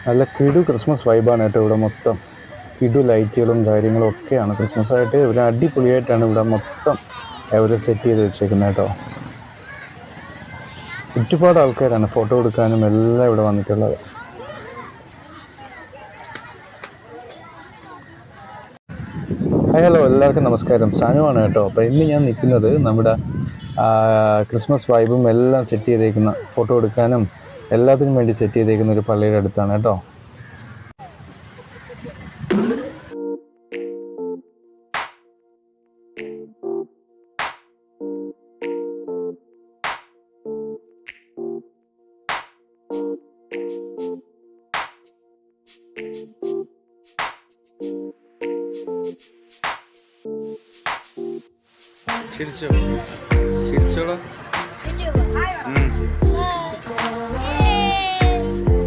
നല്ല കിടു ക്രിസ്മസ് വൈബാണ് കേട്ടോ ഇവിടെ മൊത്തം. കിടു ലൈറ്റുകളും കാര്യങ്ങളും ഒക്കെയാണ്. ക്രിസ്മസ് ആയിട്ട് ഇവിടെ അടിപൊളിയായിട്ടാണ് ഇവിടെ മൊത്തം അവർ സെറ്റ് ചെയ്ത് വെച്ചേക്കുന്നത് കേട്ടോ. ഒരുപാട് ആൾക്കാരാണ് ഫോട്ടോ എടുക്കാനും എല്ലാം ഇവിടെ വന്നിട്ടുള്ളത്. ഹായ് ഹലോ, എല്ലാവർക്കും നമസ്കാരം. സാനുവാണ് കേട്ടോ. അപ്പോൾ ഇന്ന് ഞാൻ നിൽക്കുന്നത് നമ്മുടെ ക്രിസ്മസ് വൈബും എല്ലാം സെറ്റ് ചെയ്തേക്കുന്ന, ഫോട്ടോ എടുക്കാനും എല്ലാത്തിനും വേണ്ടി സെറ്റ് ചെയ്തേക്കുന്ന ഒരു പള്ളിയുടെ അടുത്താണ് കേട്ടോ. ചിരിച്ചോ ചിരിച്ചോളാം.